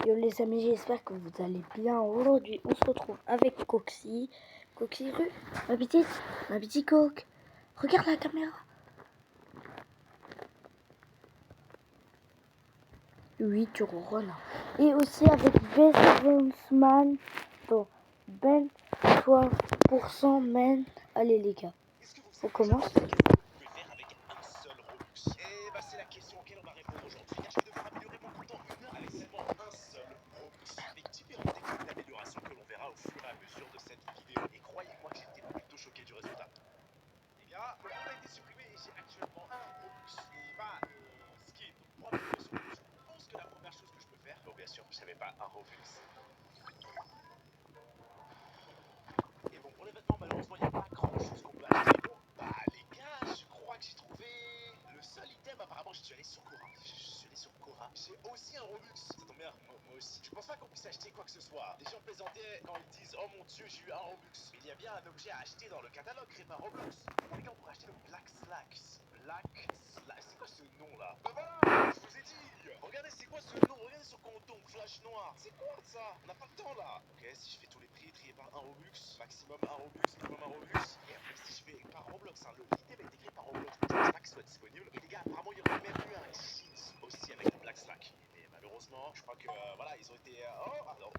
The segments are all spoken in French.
Yo les amis, j'espère que vous allez bien. Aujourd'hui, on se retrouve avec Coxy. Coxy, ma petite Coque. Regarde la caméra. Oui, tu ronronnes. Et aussi avec Best Man. Bon, Ben 12% man. Allez les gars, on commence. Et bah c'est la question auquel on va répondre aujourd'hui, car je vais devoir améliorer mon compte en une avec seulement un seul Robux, avec différentes techniques d'amélioration que l'on verra au fur et à mesure de cette vidéo. Et croyez-moi que j'étais plutôt choqué du résultat. Les gars, mon compte a été supprimé et j'ai actuellement un Robux, et pas skin, donc 3 vidéos sur Robux. Je pense que la première chose que je peux faire, bon bien sûr, je n'avais pas un Robux. Et bon, pour les vêtements, malheureusement, il n'y a pas grand chose qu'on peut acheter. Bon, bah les gars, je crois que j'ai trouvé le seul item. Apparemment, je suis allé sur Cora. J'ai aussi un Robux. Ça tombe bien, moi aussi. Je pense pas qu'on puisse acheter quoi que ce soit. Les gens plaisantaient quand ils disent oh mon dieu, j'ai eu un Robux. Mais il y a bien un objet à acheter dans le catalogue créé par Roblox. Comment les gars, on pourrait acheter le Black Slacks? C'est quoi ce nom là? Bah voilà, je vous ai dit. Regardez, c'est quoi ce nom? Regardez sur Canton, Flash Noir. C'est quoi ça? On n'a pas le temps là. Ok, si je fais tous les prix triés par un Robux, maximum un Robux, minimum un Robux. Et après, si je fais par Roblox, hein, l'item a été créé par Roblox, donc je pense pas qu'il soit disponible. Et les gars, apparemment, il y aurait même eu un cheat aussi avec le Black Slack. Mais malheureusement, je crois que voilà, ils ont été. Non,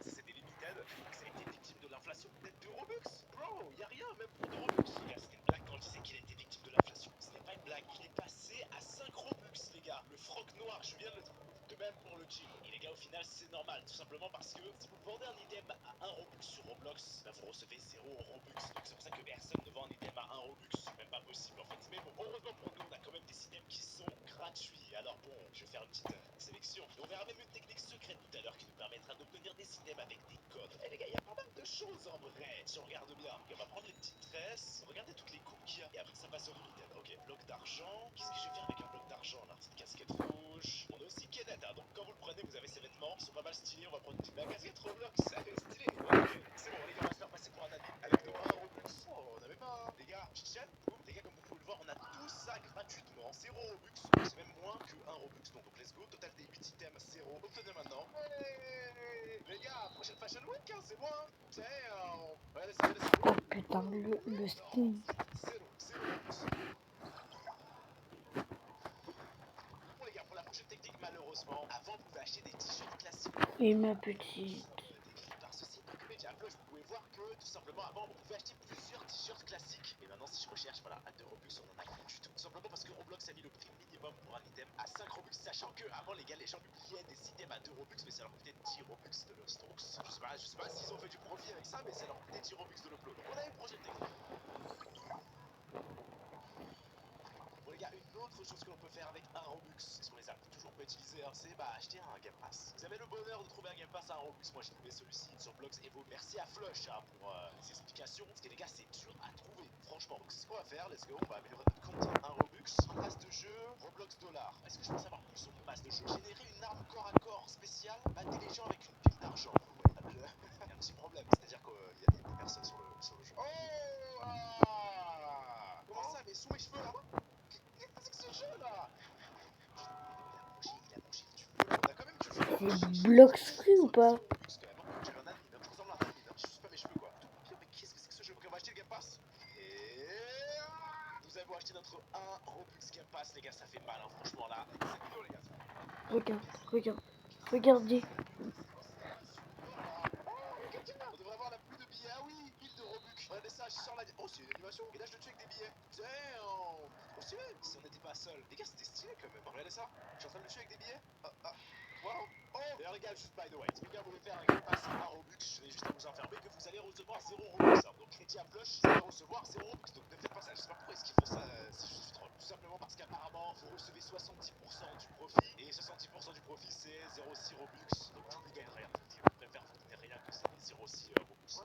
ça c'était limited. Je crois que ça a été victime de l'inflation. Peut-être 2 Robux? Bro, y a rien, même pour 2 Robux. Les gars, c'était une blague quand je disais qu'il a été victime de l'inflation. Ce n'est pas une blague. Il est passé à 5 Robux, les gars. Le froc noir, je viens de le trouver. De même pour le jean. Et les gars, au final, c'est normal, tout simplement parce que si vous vendez un item à 1 Robux sur Roblox, bah vous recevez 0 Robux. Donc c'est pour ça que personne ne vend un item à 1 Robux. C'est même pas possible en fait. Mais bon, heureusement pour nous, on a quand même des items qui sont gratuits. Alors bon, je vais faire une petite sélection. Et on verra même une technique secrète tout à l'heure qui nous permettra d'obtenir des items avec des codes. Et les gars, il y a pas mal de choses en vrai, si on regarde bien. Et on va prendre les petites tresses. Regardez toutes les coupes qu'il y a. Et après, ça passe au limited. Ok, bloc d'argent. Qu'est-ce que je vais faire avec un bloc d'argent là? Petite casquette rouge. On a aussi Kenneth, hein. Donc quand vous le prenez, vous avez ses vêtements. Ils sont pas mal stylés. On va prendre la casquette Roblox. Ça fait stylé. Ok, c'est bon, les gars, on va se faire passer pour un admin. Avec nos 1 Robux. Oh, on avait pas. Les gars, chat, boum. Les gars, comme vous pouvez le voir, on a tout ça gratuitement. 0 Robux. C'est même moins que 1 Robux. Donc let's go. Total des 8 items, 0. Obtenez maintenant. Ouais. Les gars, prochaine Fashion Week, hein, c'est moi. Tiens, regardez ça, regardez ça. Oh putain, le skin. 0 Robux. Bon les gars, pour la prochaine technique, malheureusement, avant vous pouvez acheter des t-shirts classiques. Et ma petite. Décrit par ce site Wikipedia Plus, vous pouvez voir que tout simplement avant vous pouvez acheter plusieurs t-shirts classiques. Et maintenant si je recherche, voilà, à 2 Robux, on en a rien du tout. Tout simplement parce que Roblox a mis le prix minimum pour un item à 5 Robux, sachant que avant les gars, les gens publiaient des items à 2 Robux, mais ça leur coûtait 10 Robux de l'host. Donc je sais pas s'ils ont fait du profit avec ça, mais ça leur coûtait 10 Robux de l'upload. Donc on a une prochaine technique. Bon les gars, une autre chose que l'on peut faire avec un Robux, parce qu'on les a toujours pas utilisés, hein, c'est acheter un Game Pass. Vous avez le bonheur de trouver un Game Pass à un Robux, moi j'ai trouvé celui-ci sur Blox Evo. Merci à Flush hein, pour les explications, parce que les gars c'est dur à trouver, franchement. Donc c'est ce qu'on va faire, let's go, on va améliorer notre compte en un Robux. En passe de jeu, Roblox $. Est-ce que je peux savoir plus sur mon passe de jeu? Générer une arme corps à corps spéciale, battez les gens avec une pile d'argent. Il y a un petit problème, c'est-à-dire qu'il y a des personnes sur le jeu. Oh ah, comment ça, mais sous mes cheveux là? Qu'est-ce que c'est que ce jeu là? Il a mangé du feu. On a quand même du feu. C'est Blox Free ou pas? J'avais un admin, je ressemble à un admin. Je suis pas mes cheveux quoi. Mais qu'est-ce que c'est que ce jeu? Ok, on va acheter le Game Pass. Et nous avons acheté notre 1 Robux Game Pass, les gars, ça fait mal, hein, franchement là. Avec cette vidéo, les gars. Regardez. On devrait avoir la pluie de billets. Ah oui, 1000 de Robux. Regardez ça, je sors la. Oh, c'est une animation. Et là, je le tue avec des billets. Damn. Trop stylé. Si on n'était pas seul. Les gars, c'était stylé quand même. Regardez ça. Je suis en train de le tuer avec des billets. Wow. Oh. D'ailleurs, les gars, juste by the way, si quelqu'un voulait faire un Game Pass à Robux, je vais juste à vous informer que vous allez recevoir 0 Robux. Donc, crédit à Flush, vous allez recevoir 0 Robux. Donc, ne faites pas ça. Je sais pas pourquoi est-ce qu'ils font ça. C'est juste troll. Tout simplement parce qu'apparemment, vous recevez 70% du profit. Et 70% du profit, c'est 0,6 Robux. Donc, du coup, ils gagnent rien. Je préfère vous donner rien que ça. 0,6 Robux.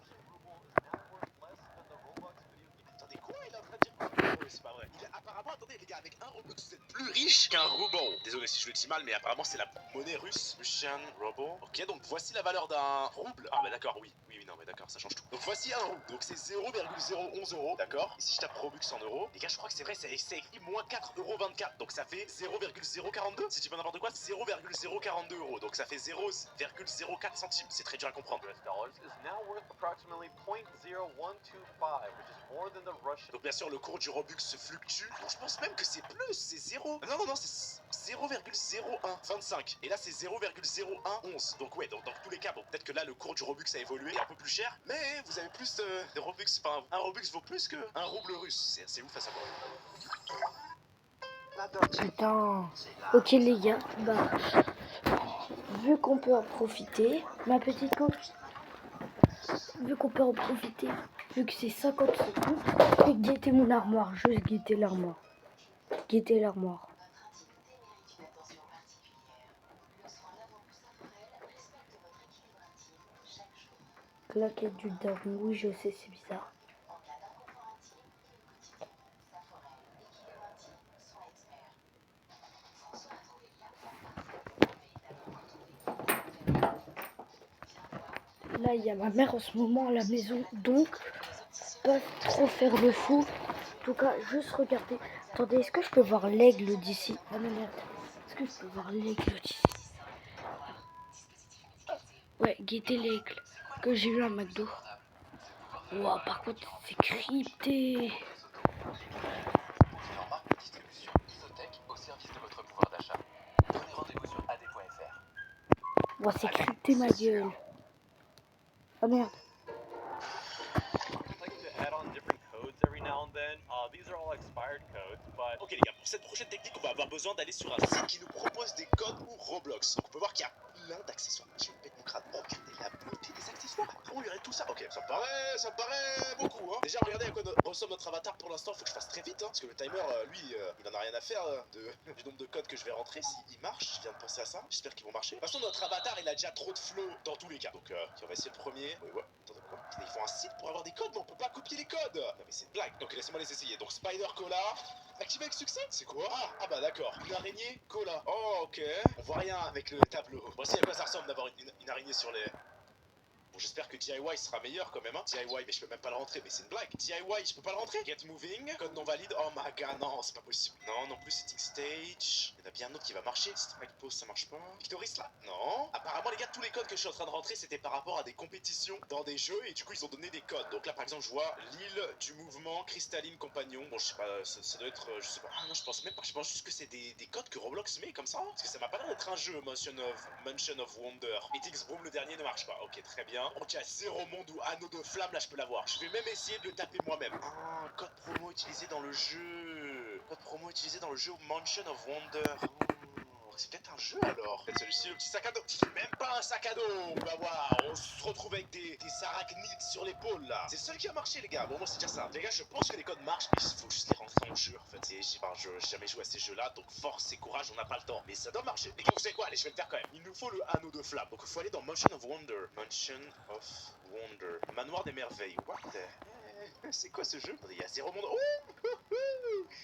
Attendez, quoi? Il est en train de dire quoi? c'est pas vrai. Apparemment, attendez les gars, avec un Robux, vous êtes plus riche qu'un rouble. Désolé si je le dis mal, mais apparemment c'est la monnaie russe. Russian Ruble. Ok, donc voici la valeur d'un rouble. Ah bah d'accord, oui, non mais d'accord, ça change tout. Donc voici un rouble, donc c'est 0,011 euros, d'accord. Ici je tape Robux en euros. Les gars, je crois que c'est vrai, c'est écrit moins 4,24 €. Donc ça fait 0,042. Si tu dis pas n'importe quoi, 0,042 euros. Donc ça fait 0,04 centimes. C'est très dur à comprendre. Donc bien sûr le cours du Robux se fluctue. Donc je pense même que c'est plus, c'est 0. Non, c'est 0,0125. Et là c'est 0,0111. Donc ouais, donc dans tous les cas, bon peut-être que là le cours du Robux a évolué, un peu plus cher. Mais vous avez plus de Robux, enfin un Robux vaut plus qu'un rouble russe. C'est ouf à savoir. Putain. Ok les gars, bah vu qu'on peut en profiter, ma petite coach, vu qu'on peut en profiter, vu que c'est 50 secondes, je vais guetter mon armoire, juste guetter l'armoire. Guetter l'armoire. Claquette du daron, oui je sais c'est bizarre. Là il y a ma mère en ce moment à la maison, donc pas trop faire le fou. En tout cas, juste regarder. Attendez, est-ce que je peux voir l'aigle d'ici? Ah non merde. Est-ce que je peux voir l'aigle d'ici? Ouais, guetter l'aigle que j'ai eu à McDo. Wow, par contre, c'est crypté. Distribution Isotech au service de votre pouvoir d'achat. Prenez rendez-vous sur ad.fr. Wow, c'est crypté ma gueule. Ah merde. Ok les gars, pour cette prochaine technique, on va avoir besoin d'aller sur un site qui nous propose des codes ou Roblox. Donc on peut voir qu'il y a plein d'accessoires. Je me pète mon crâne. Oh, regardez la beauté des accessoires. Comment regardez tout ça? Ok, ça me paraît beaucoup. Hein. Déjà, regardez à quoi ressemble notre avatar pour l'instant. Faut que je fasse très vite, hein, parce que le timer, lui, il en a rien à faire du nombre de codes que je vais rentrer. S'il marche, je viens de penser à ça. J'espère qu'ils vont marcher. De toute façon, notre avatar, il a déjà trop de flow dans tous les cas. Donc, on va essayer le premier. Oui, ouais. Attendez, quoi? Ils font un site pour avoir des codes, mais on peut pas copier les codes. Non, mais c'est une blague. Donc, laissez-moi les essayer. Donc, Spider Cola. Activé avec succès? C'est quoi? Ah bah d'accord. Une araignée cola. Oh ok. On voit rien avec le tableau. Voici à quoi ça ressemble d'avoir une araignée sur les... Bon, j'espère que DIY sera meilleur quand même, hein. DIY, mais je peux même pas le rentrer, mais c'est une blague. DIY, je peux pas le rentrer. Get moving, code non valide. Oh my god, non, c'est pas possible. Non, non plus, setting stage. Il y en a bien un autre qui va marcher. Strike pose, ça marche pas. Victoris là? Non. Apparemment, les gars, tous les codes que je suis en train de rentrer, c'était par rapport à des compétitions dans des jeux, et du coup, ils ont donné des codes. Donc là, par exemple, je vois l'île du mouvement, cristalline compagnon. Bon, je sais pas, ça doit être, je sais pas. Ah non, je pense même pas. Je pense juste que c'est des codes que Roblox met comme ça. Hein, parce que ça m'a pas l'air d'être un jeu, Mansion of Wonder. Et X Broom, le dernier, ne marche pas. Ok, très bien. Ok, à 0 monde ou anneau de flamme, là je peux l'avoir. Je vais même essayer de le taper moi-même. Ah, code promo utilisé dans le jeu. Code promo utilisé dans le jeu Mansion of Wonder. Oh, c'est peut-être un jeu alors. Peut-être celui-ci, le petit sac à dos. Même pas un sac à dos. On va voir. On se retrouve avec des arachnides sur l'épaule là. C'est le seul qui a marché, les gars. Bon, moi c'est déjà ça. Les gars, je pense que les codes marchent, mais il faut juste les rentrer dans le jeu en fait. J'ai jamais joué à ces jeux-là, donc force et courage, on n'a pas le temps. Mais ça doit marcher. Les gars, vous savez quoi? Allez, je vais le faire quand même. Il nous faut le anneau de flamme. Donc il faut aller dans Mansion of Wonder. Mansion of Wonder. Manoir des merveilles. What the... C'est quoi ce jeu? Il y a 0 monde.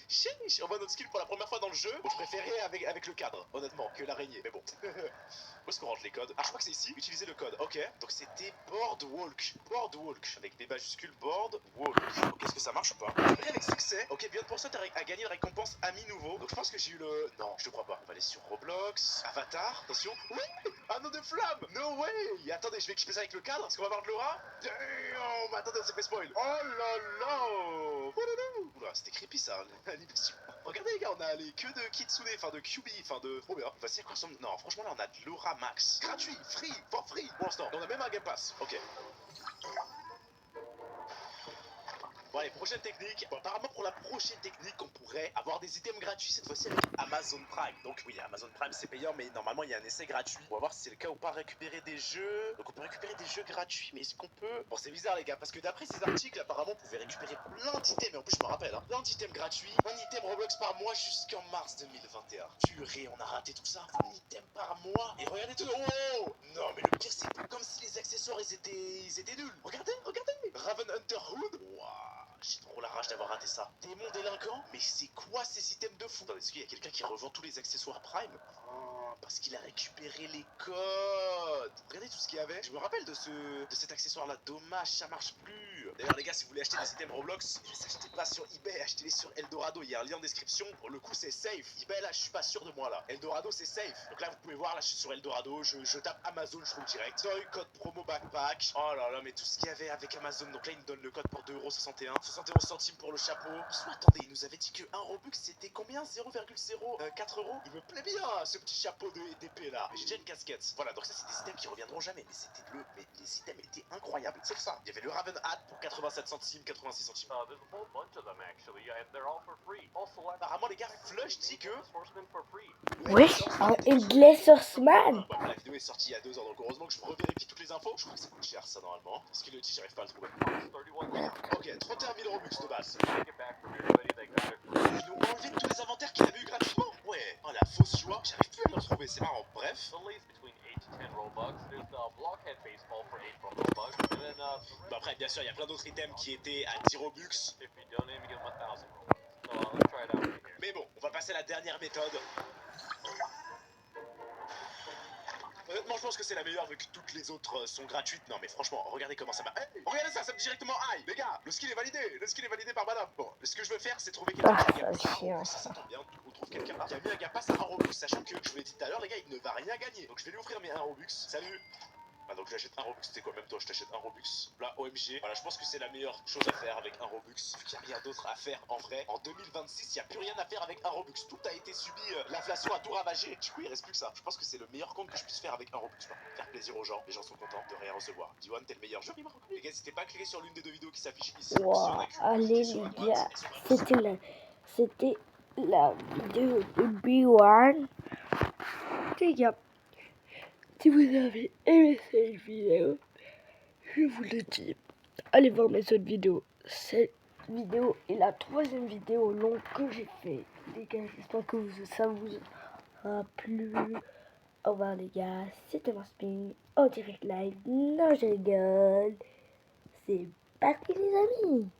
Chiche. On voit notre skill pour la première fois dans le jeu. Bon, je préférais avec le cadre, honnêtement, que l'araignée. Mais bon. Où est-ce qu'on rentre les codes? Ah, je crois que c'est ici. Utiliser le code. Ok. Donc c'était Boardwalk. Boardwalk. Avec des majuscules Boardwalk. Ok, est-ce que ça marche ou pas? J'ai pris avec succès. Ok, bien de pour ça, t'as gagné une récompense ami nouveau. Donc je pense que j'ai eu le... Non, je te crois pas. On va aller sur Roblox. Avatar. Attention. Oui! Anneau de flamme! No way! Attendez, je vais équiper ça avec le cadre. Est-ce qu'on va avoir de l'aura? Damn! Attendez, on s'est fait spoil. Oh là là! Oula, c'était creepy ça, l'animation. Regardez les gars, on a les queues de Kitsune, enfin de QB, enfin de... Trop bien. Voici à quoi ressemble... Non, franchement là on a de l'aura max. Gratuit, free, for free. Pour l'instant, on a même un Game Pass. Ok. Bon allez, prochaine technique. Bon, apparemment pour la prochaine technique, on pourrait avoir des items gratuits cette fois-ci avec Amazon Prime. Donc oui, Amazon Prime c'est payant, mais normalement il y a un essai gratuit. On va voir si c'est le cas ou pas. Récupérer des jeux. Donc on peut récupérer des jeux gratuits, mais est-ce qu'on peut... Bon c'est bizarre les gars, parce que d'après ces articles, apparemment on pouvait récupérer plein d'items, et en plus je me rappelle, hein, plein d'items gratuits. Un item Roblox par mois jusqu'en mars 2021. Purée, on a raté tout ça. Un item par mois. Et regardez tout... Oh non mais le pire c'est comme si les accessoires ils étaient nuls. Regardez, regardez. Raven Hunter Hood. Waouh. J'ai trop la rage d'avoir raté ça. Démon délinquant. vend tous les accessoires Prime. Oh, parce qu'il a récupéré les codes. Regardez tout ce qu'il y avait. Je me rappelle de cet accessoire là. Dommage, ça marche plus. D'ailleurs les gars, si vous voulez acheter des items Roblox, ne les achetez pas sur eBay, achetez-les sur Eldorado. Il y a un lien en description. Pour le coup c'est safe. eBay là, je suis pas sûr de moi là. Eldorado c'est safe. Donc là vous pouvez voir, là je suis sur Eldorado. Je tape Amazon, je trouve direct. Toy, code promo backpack. Oh là là, mais tout ce qu'il y avait avec Amazon. Donc là il me donne le code pour 2,61€. 71 centimes pour le chapeau. Attendez, il nous avait dit que 1 Robux c'était combien? 0,04€. Il me plaît bien ce petit chapeau d'épée là. Mais j'ai déjà une casquette. Voilà, donc ça c'est des items qui reviendront jamais. Mais c'était mais les items étaient incroyables. Sauf ça. Il y avait le Raven Hat pour 87 centimes, 86 centimes. Apparemment les gars, Flush dit que... Oui, un Glacier-Man. Bon, la vidéo est sortie il y a 2 ans, donc heureusement que je revérifie toutes les infos. Je crois que ça coûte cher ça normalement. Ce qu'il le dit, j'arrive pas à le trouver. Ok, 31 000 Robux de base. Ils nous ont enlevé tous les inventaires qu'il avait eu gratuitement. Ouais, oh la fausse joie, j'arrive plus à me retrouver, c'est marrant. Bref. Bah après, bien sûr, il y a plein d'autres items qui étaient à 10 Robux. Mais bon, on va passer à la dernière méthode. Honnêtement, je pense que c'est la meilleure vu que toutes les autres sont gratuites. Non, mais franchement, regardez comment ça va. Hey, regardez ça, ça me dit directement aïe. Les gars, le skill est validé. Le skill est validé par madame. Bon, ce que je veux faire, c'est trouver quelqu'un qui a gagné. Ça tombe bien, on trouve quelqu'un qui a mis un gars passe à 1 Robux. Sachant que, je vous l'ai dit tout à l'heure, les gars, il ne va rien gagner. Donc je vais lui offrir mes 1 Robux. Salut. Ah donc j'achète 1 Robux, c'était quoi? Même toi je t'achète 1 Robux. Là OMG, voilà, je pense que c'est la meilleure chose à faire avec 1 Robux. Vu qu'il n'y a rien d'autre à faire en vrai. En 2026, il n'y a plus rien à faire avec 1 Robux. Tout a été subi, l'inflation a tout ravagé. Du coup il reste plus que ça. Je pense que c'est le meilleur compte que je puisse faire avec 1 Robux. Faire plaisir aux gens, les gens sont contents de rien recevoir. D1, t'es le meilleur jeu, il m'a reconnu. Les gars, n'hésitez pas à cliquer sur l'une des 2 vidéos qui s'affichent ici. Wow, allez les gars, c'était la vidéo de B1. Les gars, si vous avez aimé cette vidéo, je vous le dis, allez voir mes autres vidéos. Cette vidéo est la 3e vidéo longue que j'ai fait. Les gars, j'espère que ça vous a plu. Au revoir les gars, c'était Spin en direct live. Non, je rigole. C'est parti les amis.